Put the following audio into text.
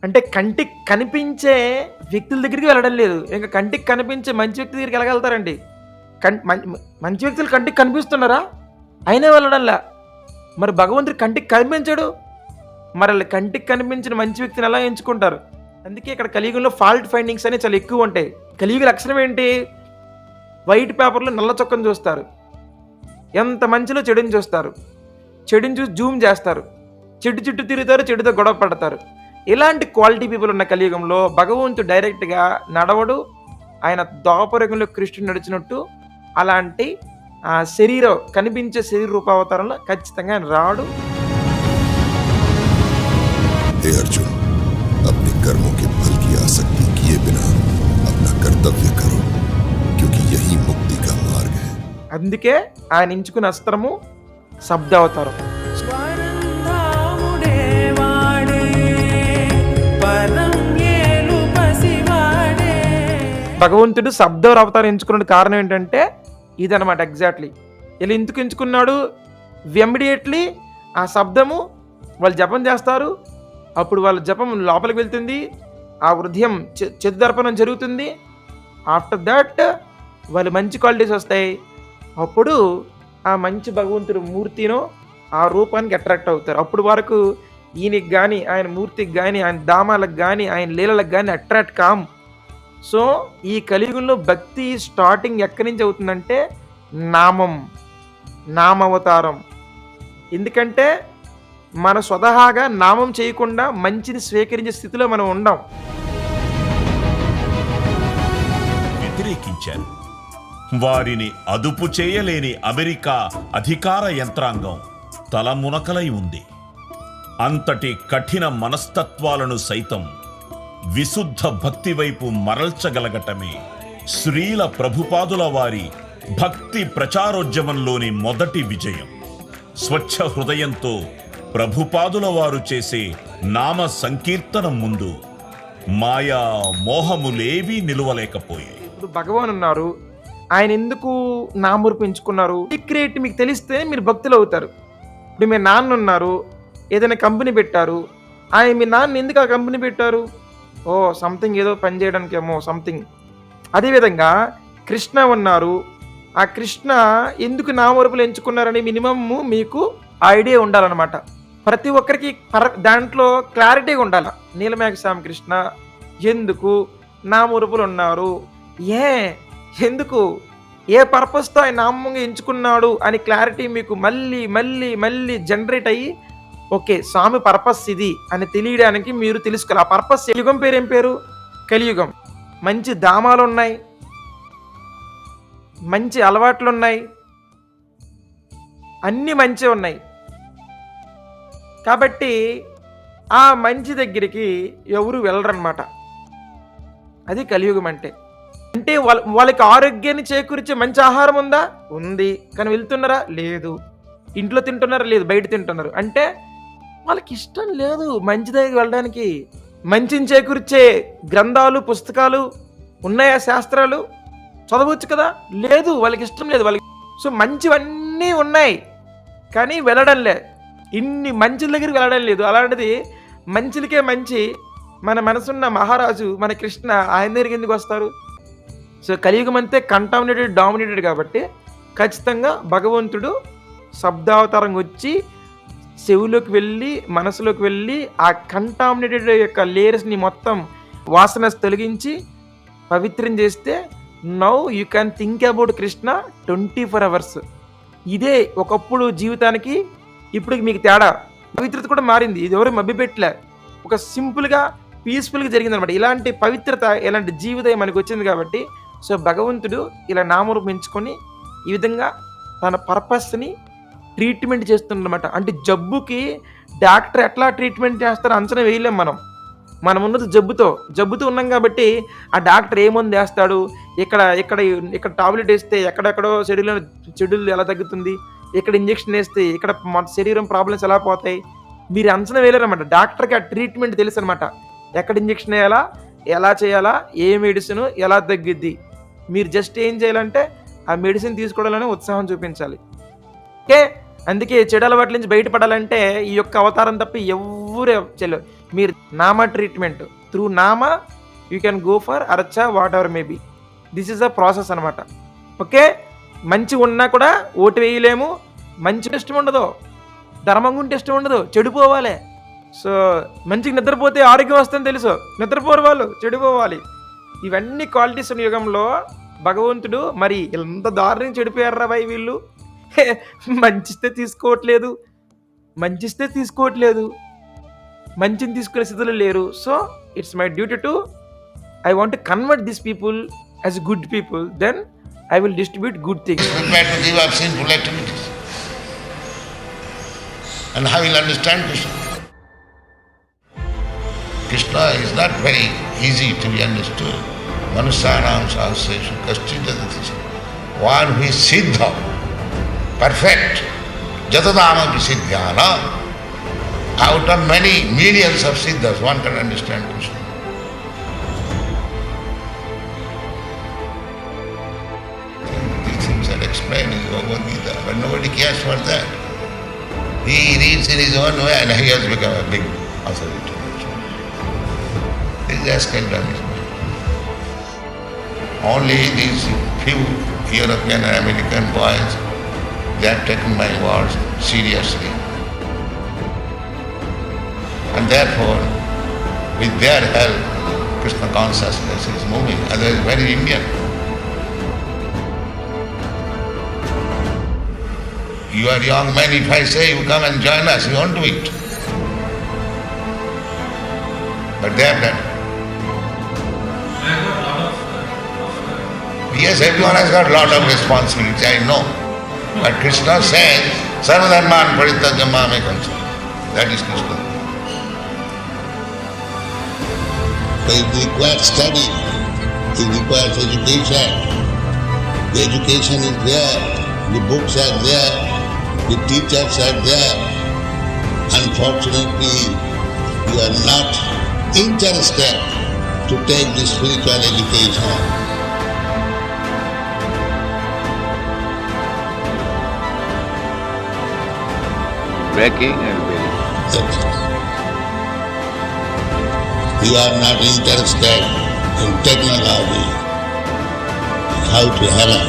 అంటే కంటికి కనిపించే వ్యక్తుల దగ్గరికి వెళ్ళడం లేదు. ఇంక కంటికి కనిపించే మంచి వ్యక్తి దగ్గరికి ఎలాగెళ్తారండి? మంచి వ్యక్తులు కంటికి కనిపిస్తున్నారా? అయినా వెళ్ళడంలా. మరి భగవంతుడు కంటికి కనిపించడు. మరి ఆళ్ళు కంటికి కనిపించిన మంచి వ్యక్తిని ఎలా ఎంచుకుంటారు? అందుకే ఇక్కడ కలియుగంలో ఫాల్ట్ ఫైండింగ్స్ అనేవి చాలా ఎక్కువుంటాయి. కలియుగ లక్షణం ఏంటి? వైట్ పేపర్‌లో నల్ల చుక్కను చూస్తారు. ఎంత మంచిలో చెడుని చూస్తారు. చెడుని చూసి జూమ్ చేస్తారు. చెడు చుట్టూ తిరుగుతారు. చెడుతో గొడవ పడతారు. ఇలాంటి క్వాలిటీ పీపుల్ ఉన్న కలియుగంలో భగవంతుడు డైరెక్ట్‌గా నడవడు. ఆయన ద్వాపరయుగంలో కృష్ణుడు నడిచినట్టు అలాంటి కనిపించే శరీర రూపావతారంలో ఖచ్చితంగా ఆయన రాడు. हे अर्जुन, अपने कर्मों के फल की आसक्ति किए बिना अपना कर्तव्य करो, क्योंकि यही मुक्ति का मार्ग है. అందుకే ఆయన ఎంచుకున్న అస్త్రము శబ్దావతారం. భగవంతుడు శబ్దావతారం అవతారం ఎంచుకున్న కారణం ఏంటంటే ఇదనమాట ఎగ్జాక్ట్లీ. ఇలా ఎందుకు ఎంచుకున్నాడు? ఇమ్మీడియట్లీ ఆ శబ్దము వాళ్ళు జపం చేస్తారు. అప్పుడు వాళ్ళ జపం లోపలికి వెళ్తుంది. ఆ హృదయం చతుదర్పణం జరుగుతుంది. ఆఫ్టర్ దట్ వాళ్ళు మంచి క్వాలిటీస్ వస్తాయి. అప్పుడు ఆ మంచి భగవంతుడు మూర్తినో ఆ రూపానికి అట్రాక్ట్ అవుతారు. అప్పుడు వరకు ఈయనకి కానీ ఆయన మూర్తికి కానీ ఆయన ధామాలకు కానీ ఆయన లీలలకు కానీ అట్రాక్ట్ కాము. సో ఈ కలియుగంలో భక్తి స్టార్టింగ్ ఎక్కడి నుంచి అవుతుందంటే నామవతారం. ఎందుకంటే మన స్వతహాగా నామం చేయకుండా మంచిని స్వీకరించే స్థితిలో మనం ఉండం. వ్యతిరేకించారు. వారిని అదుపు చేయలేని అమెరికా అధికార యంత్రాంగం తలమునకలై ఉంది. అంతటి కఠిన మనస్తత్వాలను సైతం విశుద్ధ భక్తి వైపు మరల్చగలగటమే శ్రీల ప్రభుపాదుల వారి భక్తి ప్రచారోద్యమంలోని మొదటి విజయం. స్వచ్ఛ హృదయంతో ప్రభుపాదుల వారు చేసే నామ సంకీర్తనం ముందు మాయా మోహములేవీ నిలువలేకపోయాయి. ఇప్పుడు భగవాన్ ఉన్నారు, ఆయన ఎందుకు నామరూపం ఎంచుకున్నారు? సీక్రెట్ మీకు తెలిస్తే మీరు భక్తులు అవుతారు. ఇప్పుడు మీ నాన్న ఉన్నారు, ఏదైనా కంపెనీ పెట్టారు. ఆయన మీ నాన్న ఎందుకు ఆ కంపెనీ పెట్టారు? సంథింగ్ ఏదో పని చేయడానికేమో సంథింగ్. అదేవిధంగా కృష్ణ ఉన్నారు, ఆ కృష్ణ ఎందుకు నామరూపాలు ఎంచుకున్నారని మినిమమ్ మీకు ఐడియా ఉండాలన్నమాట. ప్రతి ఒక్కరికి దాంట్లో క్లారిటీగా ఉండాలి. నీలమేఘ స్వామి కృష్ణ ఎందుకు నామరూపాలు ఉన్నారు, ఎందుకు ఏ పర్పస్తో ఆయన నామంగా ఎంచుకున్నాడు అని క్లారిటీ మీకు మళ్ళీ మళ్ళీ మళ్ళీ జనరేట్ అయ్యి ఓకే స్వామి పర్పస్ ఇది అని తెలియడానికి మీరు తెలుసుకోవాలి. ఆ పర్పస్ యుగం పేరు ఏం పేరు? కలియుగం. మంచి ధామాలు ఉన్నాయి, మంచి అలవాట్లు ఉన్నాయి, అన్నీ మంచి ఉన్నాయి. కాబట్టి ఆ మంచి దగ్గరికి ఎవరు వెళ్ళరన్నమాట. అది కలియుగం అంటే. అంటే వాళ్ళకి ఆరోగ్యాన్ని చేకూర్చే మంచి ఆహారం ఉందా? ఉంది. కానీ వెళ్తున్నారా? లేదు. ఇంట్లో తింటున్నారా? లేదు. బయట తింటున్నారు. అంటే వాళ్ళకి ఇష్టం లేదు మంచి దగ్గరికి వెళ్ళడానికి. మంచిని చేకూర్చే గ్రంథాలు పుస్తకాలు ఉన్నాయా? శాస్త్రాలు చదవచ్చు కదా? లేదు, వాళ్ళకి ఇష్టం లేదు. వాళ్ళకి సో మంచివన్నీ ఉన్నాయి కానీ వెళ్ళడం లేదు. ఇన్ని మంచుల దగ్గరికి వెళ్ళడం లేదు. అలాంటిది మంచులకే మంచి మన మనసున్న మహారాజు మన కృష్ణ ఆయన దగ్గరికి ఎందుకు వస్తారు? సో కలియుగం అంతే కంటామినేటెడ్ డామినేటెడ్ కాబట్టి ఖచ్చితంగా భగవంతుడు శబ్దావతారం వచ్చి చెవులోకి వెళ్ళి మనసులోకి వెళ్ళి ఆ కంటామినేటెడ్ యొక్క లేయర్స్ని మొత్తం వాసన తొలగించి పవిత్రం చేస్తే now you can think about Krishna 24 hours. ఇదే ఒకప్పుడు జీవితానికి ఇప్పుడు మీకు తేడా. పవిత్రత కూడా మారింది. ఇది ఎవరు మభ్యపెట్టలే, ఒక సింపుల్గా పీస్ఫుల్గా జరిగిందనమాట. ఇలాంటి పవిత్రత ఇలాంటి జీవితం మనకు వచ్చింది కాబట్టి సో భగవంతుడు ఇలా నామరూపం ఎంచుకొని ఈ విధంగా తన పర్పస్ని ట్రీట్మెంట్ చేస్తుందన్నమాట. అంటే జబ్బుకి డాక్టర్ ఎట్లా ట్రీట్మెంట్ చేస్తారో అంచనా వేయలేం మనం ఉన్నది జబ్బుతో ఉన్నాం కాబట్టి ఆ డాక్టర్ ఏ మందు వేస్తాడు, ఇక్కడ టాబ్లెట్ వేస్తే ఎక్కడెక్కడో షెడ్యూల్ ఎలా తగ్గుతుంది, ఇక్కడ ఇంజెక్షన్ వేస్తే ఇక్కడ శరీరం ప్రాబ్లమ్స్ ఎలా పోతాయి మీరు అంచనా వేయలేరన్నమాట. డాక్టర్కి ఆ ట్రీట్మెంట్ తెలుసు అనమాట. ఎక్కడ ఇంజెక్షన్ వేయాలా, ఎలా చేయాలా, ఏ మెడిసిన్ ఎలా తగ్గిద్ది. మీరు జస్ట్ ఏం చేయాలంటే ఆ మెడిసిన్ తీసుకోవడంలోనే ఉత్సాహం చూపించాలి. ఓకే, అందుకే చెడు అలవాట్ల నుంచి బయటపడాలంటే ఈ యొక్క అవతారం తప్ప ఎవరు మీరు నామా ట్రీట్మెంట్ త్రూ నామా యూ కెన్ గో ఫర్ అర్చా whatever maybe. This is the process అనమాట. ఓకే, మంచి ఉన్నా కూడా ఓటు వేయలేము. మంచి ఇష్టం ఉండదు, ధర్మంగా ఉంటే ఇష్టం ఉండదు, చెడిపోవాలి. సో మంచిగా నిద్రపోతే ఆరోగ్యం వస్తుందని తెలుసు, నిద్రపోరు వాళ్ళు, చెడిపోవాలి. ఇవన్నీ క్వాలిటీస్ ఉన్న యుగంలో భగవంతుడు మరి ఎంత దారుణంగా చెడిపోయారా బాయ్ వీళ్ళు. మంచిస్తే తీసుకోవట్లేదు, మంచిని తీసుకునే స్థితిలో లేరు. So it's my duty to I want to convert this people as good people, then I will distribute good things. Prepared to give up sinful activities. And how will understand Krishna? Krishna is not very easy to be understood. Manusanam sahasreshu kaschidadati. One who is siddha, perfect, jatadamapi siddhyana. Out of many millions of siddhas, one can understand Krishna. These things are explained in Bhagavad Gita, but nobody cares for that. He reads in his own way and he has become a big authority. This is escalated. Only these few European and American boys, they are taking my words seriously. And therefore, with their help, Krishna consciousness is moving. Otherwise, very Indian. You are young men, if I say you come and join us, you won't do it. But they have done. Yes, everyone has got a lot of responsibility, I know. But Krishna says, Sarvadharman parityajya mam ekam cha. That is Krishna. It requires study, it requires education. The education is there, the books are there, the teachers are there. Unfortunately, you are not interested to take the spiritual education. Breaking and building. That's it. You are not interested in technology, how to heaven.